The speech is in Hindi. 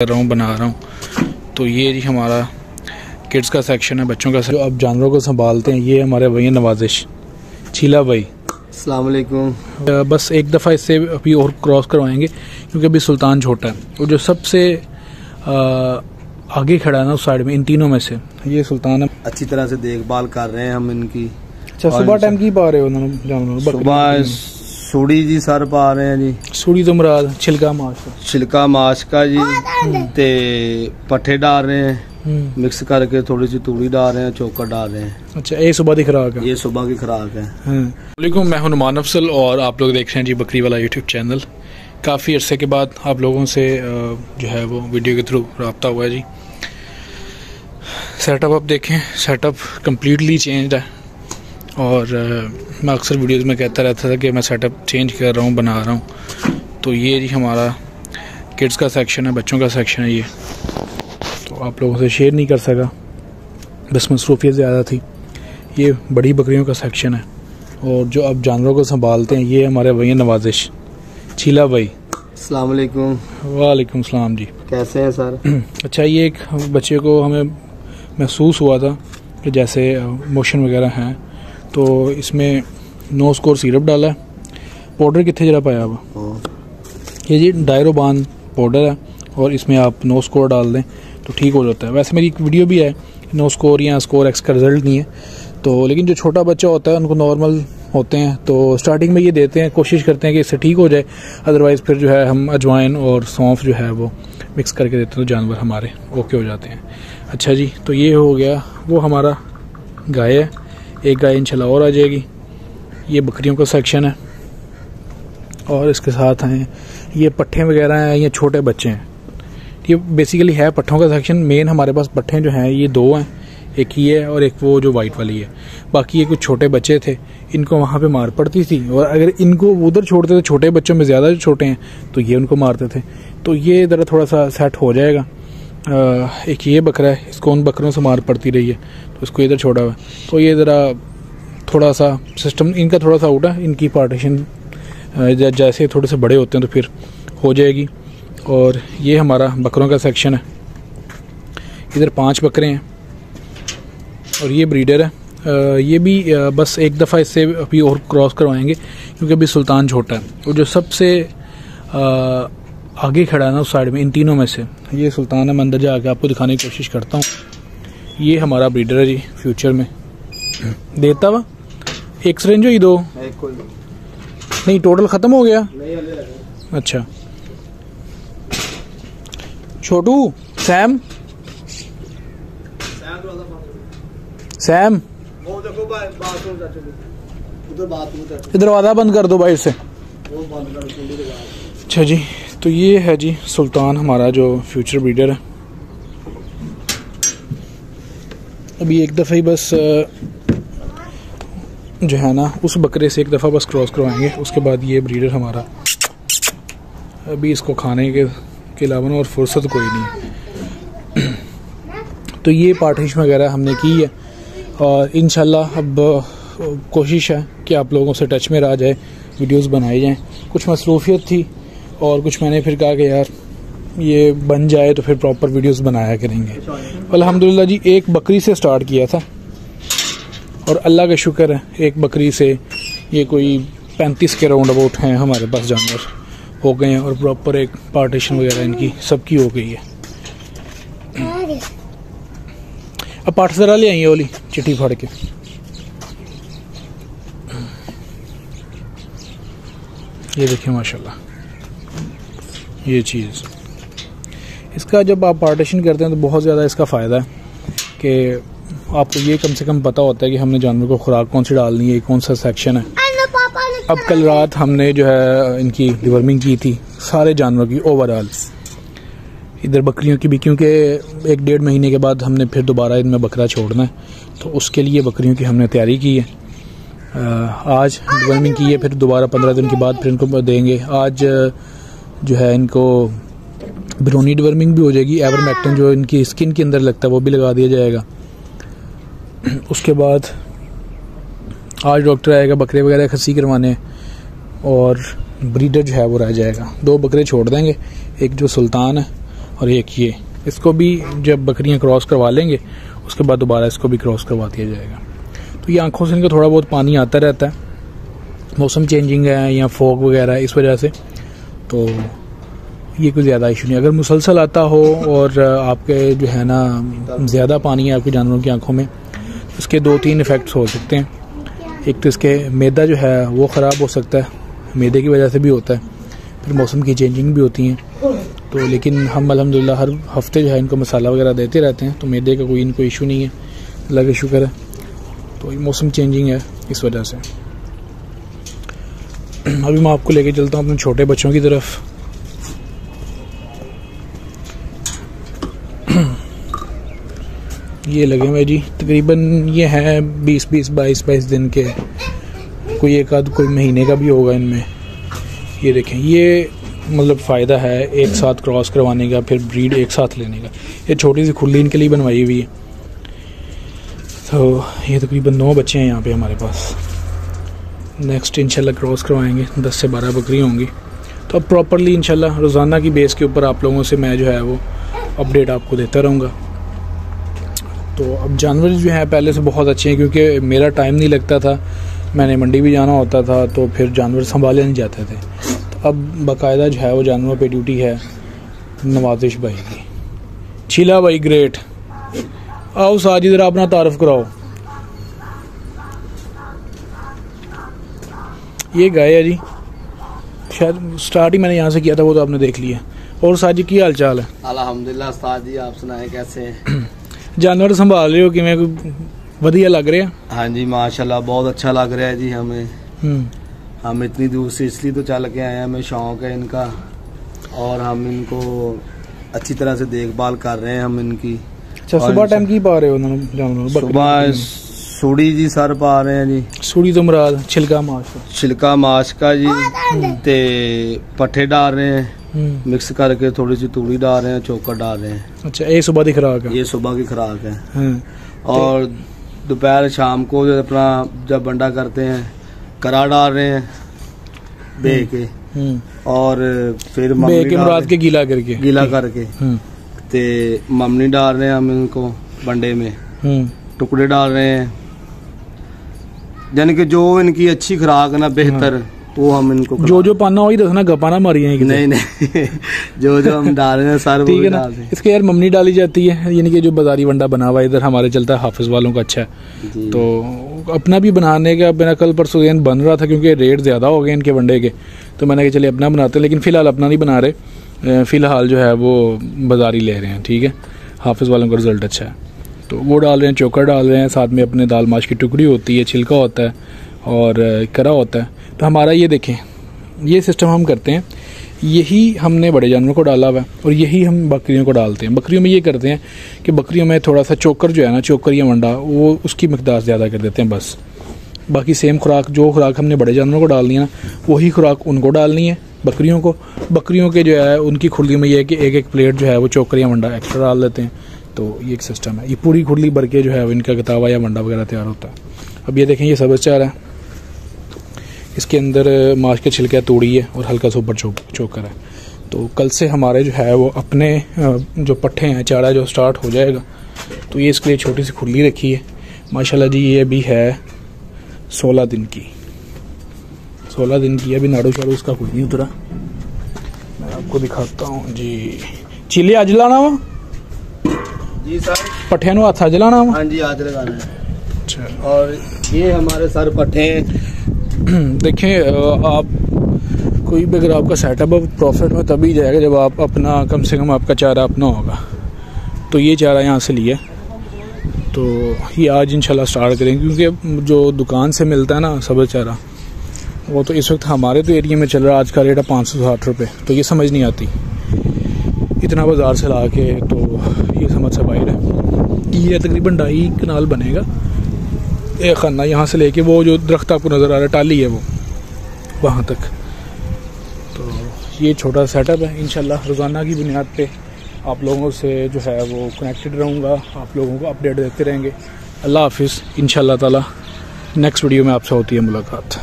कर रहा हूँ, बना रहा हूँ। तो ये जी हमारा किड्स का सेक्शन है, बच्चों का जो अब जानवरों को संभालते हैं। ये हमारे भैया नवाजिश चीला भाई, अस्सलाम वालेकुम। बस एक दफ़ा इससे अभी और क्रॉस करवाएंगे क्योंकि अभी सुल्तान छोटा है। वो जो सबसे आगे खड़ा है ना उस साइड में, इन तीनों में से ये सुल्तान है। अच्छी तरह से देखभाल कर रहे हैं हम इनकी। अच्छा, सुबह टाइम की पा रहे हो जानवर? सुबह सूड़ी जी सर पा रहे हैं जी। सूड़ी तो मुराद छिलका माश का जी, ते पट्ठे डाल रहे हैं मिक्स करके, थोड़ी सी तूड़ी डाल रहे हैं, चोकर डाल रहे हैं। अच्छा, ये सुबह की खुराक है? ये सुबह की खुराक है। वालेकुम, मैं हूं नुमान अफजल और आप लोग देख रहे हैं जी बकरी वाला यूट्यूब चैनल। काफ़ी अरसे के बाद आप लोगों से जो है वो वीडियो के थ्रू रब्ता हुआ है जी। सेटअप आप देखें, सेटअप कम्प्लीटली चेंज है और मैं अक्सर वीडियोस में कहता रहता था कि मैं सेटअप चेंज कर रहा हूँ, बना रहा हूँ। तो ये जी हमारा किड्स का सेक्शन है, बच्चों का सेक्शन है ये। तो आप लोगों से शेयर नहीं कर सका, बस मसरूफियत ज़्यादा थी। ये बड़ी बकरियों का सेक्शन है और जो अब जानवरों को संभालते हैं ये हमारे भैया नवाजिश चीला भाई, अस्सलाम वालेकुम। वालेकुम सलाम जी, कैसे हैं सर? अच्छा, ये एक बच्चे को हमें महसूस हुआ था कि जैसे मोशन वगैरह हैं, तो इसमें नो स्कोर सिरप डाला है। पाउडर कितने जरा पाया अब? ये जी डायरोबान पाउडर है और इसमें आप नो स्कोर डाल दें तो ठीक हो जाता है। वैसे मेरी एक वीडियो भी है, नो स्कोर या स्कोर एक्स का रिजल्ट नहीं है तो, लेकिन जो छोटा बच्चा होता है उनको नॉर्मल होते हैं तो स्टार्टिंग में ये देते हैं, कोशिश करते हैं कि इससे ठीक हो जाए। अदरवाइज़ फिर जो है हम अजवाइन और सौंफ जो है वो मिक्स करके देते हैं तो जानवर हमारे ओके हो जाते हैं। अच्छा जी, तो ये हो गया वो हमारा गाय है। एक गाय इंशाल्लाह और आ जाएगी। ये बकरियों का सेक्शन है और इसके साथ हैं ये पट्ठे वगैरह हैं, ये छोटे बच्चे हैं। ये बेसिकली है पट्ठों का सेक्शन। मेन हमारे पास पट्ठे जो हैं ये दो हैं, एक ये है और एक वो जो वाइट वाली है। बाकी ये कुछ छोटे बच्चे थे, इनको वहाँ पे मार पड़ती थी और अगर इनको उधर छोड़ते थे, छोटे बच्चों में ज़्यादा जो छोटे हैं तो ये उनको मारते थे। तो ये ज़रा थोड़ा सा सेट हो जाएगा। एक ये बकरा है, इसको उन बकरों से मार पड़ती रही है तो इसको इधर छोड़ा हुआ है। तो ये ज़रा थोड़ा सा सिस्टम इनका थोड़ा सा आउट है, इनकी पार्टीशन जैसे थोड़े से बड़े होते हैं तो फिर हो जाएगी। और ये हमारा बकरों का सेक्शन है। इधर 5 बकरे हैं और ये ब्रीडर है। ये भी बस एक दफ़ा इससे अभी और क्रॉस करवाएंगे क्योंकि अभी सुल्तान छोटा है। वो जो सबसे आगे खड़ा है ना उस साइड में, इन तीनों में से ये सुल्तान है। मैं अंदर जाके आपको दिखाने की कोशिश करता हूँ। ये हमारा ब्रीडर है जी, फ्यूचर में देता हुआ। एक सिरिंज ही दो नहीं, टोटल ख़त्म हो गया। अच्छा, छोटू सैम इधर दरवाज़ा बंद कर दो बाहर से। अच्छा जी, तो ये है जी सुल्तान हमारा जो फ्यूचर ब्रीडर है। अभी एक दफ़ा ही बस जो है ना उस बकरे से एक दफ़ा बस क्रॉस करवाएंगे, उसके बाद ये ब्रीडर हमारा। अभी इसको खाने के अलावा और फुर्सत कोई नहीं। तो ये पार्टीशन वगैरह हमने की है और इंशाल्लाह अब कोशिश है कि आप लोगों से टच में रह जाए, वीडियोस बनाई जाएं। कुछ मसरूफियत थी और कुछ मैंने फिर कहा कि यार ये बन जाए तो फिर प्रॉपर वीडियोस बनाया करेंगे। अल्हम्दुलिल्लाह जी, एक बकरी से स्टार्ट किया था और अल्लाह का शुक्र है एक बकरी से ये कोई 35 के राउंड अबाउट हैं हमारे पास जानवर हो गए हैं और प्रॉपर एक पार्टीशन वगैरह इनकी सबकी हो गई है। अब पाठ जरा ले आई ओली चिट्ठी फाड़ के। ये देखिए माशाल्लाह, ये चीज़ इसका जब आप पार्टीशन करते हैं तो बहुत ज़्यादा इसका फ़ायदा है कि आपको ये कम से कम पता होता है कि हमने जानवर को खुराक कौन सी डालनी है, कौन सा सेक्शन है। अब कल रात हमने जो है इनकी डिवर्मिंग की थी सारे जानवर की ओवरऑल, इधर बकरियों की भी, क्योंकि 1-1.5 महीने के बाद हमने फिर दोबारा इनमें बकरा छोड़ना है तो उसके लिए बकरियों की हमने तैयारी की है। आज डिवर्मिंग की है, फिर दोबारा 15 दिन के बाद फिर इनको देंगे। आज जो है इनको ब्रोनी डिवर्मिंग भी हो जाएगी, एवरमेक्टिन जो इनकी स्किन के अंदर लगता है वो भी लगा दिया जाएगा। उसके बाद आज डॉक्टर आएगा बकरे वगैरह खसी करवाने और ब्रीडर जो है वो रह जाएगा। 2 बकरे छोड़ देंगे, एक जो सुल्तान है और एक ये, इसको भी जब बकरियां क्रॉस करवा लेंगे उसके बाद दोबारा इसको भी क्रॉस करवा दिया जाएगा। तो ये आंखों से इनका थोड़ा बहुत पानी आता रहता है, मौसम चेंजिंग है या फॉग वगैरह है, इस वजह से तो ये कोई ज़्यादा इशू नहीं। अगर मुसलसल आता हो और आपके जो है ना ज़्यादा पानी है आपके जानवरों की आंखों में, इसके 2-3 इफ़ेक्ट्स हो सकते हैं। एक तो इसके मैदा जो है वो ख़राब हो सकता है, मैदे की वजह से भी होता है, फिर मौसम की चेंजिंग भी होती हैं। तो लेकिन हम अल्हम्दुलिल्लाह हर हफ्ते जो है इनको मसाला वगैरह देते रहते हैं, तो मैदे का कोई इनको इशू नहीं है, अल्लाह का शुक्र है। तो ये मौसम चेंजिंग है इस वजह से। अभी मैं आपको लेके चलता हूँ अपने छोटे बच्चों की तरफ। ये लगे हुए जी, तकरीबन ये है 20-20, 22-22 दिन के, कोई एक आध कोई महीने का भी होगा इनमें। ये देखें, ये मतलब फ़ायदा है एक साथ क्रॉस करवाने का, फिर ब्रीड एक साथ लेने का। ये छोटी सी खुली इनके लिए बनवाई हुई है। तो ये तकरीबन 9 बच्चे हैं यहाँ पे हमारे पास। नेक्स्ट इंशाल्लाह क्रॉस करवाएंगे, 10 से 12 बकरी होंगी। तो अब प्रॉपरली इंशाल्लाह रोज़ाना की बेस के ऊपर आप लोगों से मैं जो है वो अपडेट आपको देता रहूँगा। तो अब जानवर जो है पहले से बहुत अच्छे हैं, क्योंकि मेरा टाइम नहीं लगता था, मैंने मंडी भी जाना होता था, तो फिर जानवर संभाले नहीं जाते थे। तो अब बाकायदा जो है वो जानवर पे ड्यूटी है नवाजिश भाई की। शीला भाई ग्रेट, आओ साज इधर अपना तारुफ कराओ। ये गाय है जी, शायद स्टार्ट ही मैंने यहाँ से किया था, वो तो आपने देख लिया। और साजी की हाल चाल है? अल्हम्दुलिल्लाह उस्ताद जी, आप सुनाए कैसे हैं? जानवर संभाल रहे हो कि मैं वधिया लग रहा है? हाँ जी माशाल्लाह बहुत अच्छा लग रहा है जी हमें। हम इतनी दूर से इसलिए तो चल के आए हैं, हमें शौक है इनका और हम इनको अच्छी तरह से देखभाल कर रहे हैं हम इनकी। अच्छा, सुबह टाइम की पा रहे हो जानवर? सुबह सूड़ी जी सर पा रहे हैं जी। सूड़ी तो मुराद छिलका माश, छिलका माश का जी, ते पट्ठे डाल रहे हैं मिक्स करके, थोड़ी सी तूड़ी डाल रहे हैं, चोकर डाल रहे हैं। अच्छा, ये सुबह की खुराक है? ये सुबह की खुराक है। और दोपहर शाम को जो अपना जब बंडा करते हैं करा डाल रहे हैं बे के, और फिर बे के मुराद के गीला करके ते ममनी डाल रहे हैं हम इनको बंडे में, टुकड़े डाल रहे हैं, यानी कि जो इनकी अच्छी खुराक है ना बेहतर, वो हम इनको जो पाना वही दसना, गपाना मारी है? नहीं जो हम डाल रहे हैं सारे ठीक है ना। इसके यार ममनी डाली जाती है, यानी कि जो बाजारी वंडा बना हुआ इधर हमारे चलता है, हाफिज वालों का अच्छा है। तो अपना भी बनाने का मेरा कल परसों दिन बन रहा था, क्योंकि रेट ज़्यादा हो गए इनके वंडे के, तो मैंने कहा चलिए अपना बनाते हैं। लेकिन फ़िलहाल अपना नहीं बना रहे, फ़िलहाल जो है वो बाजारी ले रहे हैं। ठीक है, हाफिज वालों का रिज़ल्ट अच्छा है, तो वो डाल रहे हैं, चोकर डाल रहे हैं, साथ में अपने दाल माश की टुकड़ी होती है, छिलका होता है और करा होता है। तो हमारा ये देखें, ये सिस्टम हम करते हैं, यही हमने बड़े जानवरों को डाला हुआ है और यही हम बकरियों को डालते हैं। बकरियों में ये करते हैं कि बकरियों में थोड़ा सा चोकर जो है ना, चोकर या वंडा, वो उसकी मिकदार ज़्यादा कर देते हैं बस। बाकी सेम खुराक, जो खुराक हमने बड़े जानवरों को डालनी है ना, वही खुराक उनको डालनी है बकरियों को। बकरियों के जो है उनकी खुरली में ये है कि एक प्लेट जो है वो चोकर या वंडा एक्स्ट्रा डाल देते हैं। तो ये एक सिस्टम है, ये पूरी खुरली भर के जो है इनका गतावा या वंडा वगैरह तैयार होता है। अब ये देखें, ये सब्ज़ चारा है, इसके अंदर माश के छिलके तोड़ी है और हल्का सा ऊपर चोकर है। तो कल से हमारे जो है वो अपने जो पट्ठे हैं, चारा जो स्टार्ट हो जाएगा। तो ये इसके लिए छोटी सी खुरली रखी है माशाल्लाह जी। ये भी है 16 दिन की, 16 दिन की। अभी नाड़ू शाड़ू उसका कुछ नहीं उतरा, मैं आपको दिखाता हूँ जी। चिल्ले अज लाना वा जी सर, पट्ठे नु हाथ अज लाना वा? हाँ जी आज लगाना है। अच्छा, और ये हमारे सर पट्ठे देखें, आप कोई भी अगर आपका सेटअप प्रॉफिट में तभी जाएगा जब आप अपना, कम से कम आपका चारा अपना होगा। तो ये चारा यहाँ से लिया, तो ये आज इंशाल्लाह स्टार्ट करेंगे, क्योंकि जो दुकान से मिलता है ना सब्ज़ चारा, वो तो इस वक्त हमारे तो एरिया में चल रहा है, आज का रेट है 560 रुपये। तो ये समझ नहीं आती इतना बाज़ार से ला के, तो ये समझ से बाहर है। ये तकरीबन 2.5 कनाल बनेगा एक खाना, यहाँ से लेके वो जो दरख्त आपको नज़र आ रहा है, टाली है वो, वहाँ तक। तो ये छोटा सेटअप है। इंशाल्लाह रोज़ाना की बुनियाद पे आप लोगों से जो है वो कनेक्टेड रहूँगा, आप लोगों को अपडेट देते रहेंगे। अल्लाह हाफिज़। इंशाल्लाह ताला नेक्स्ट वीडियो में आपसे होती है मुलाकात।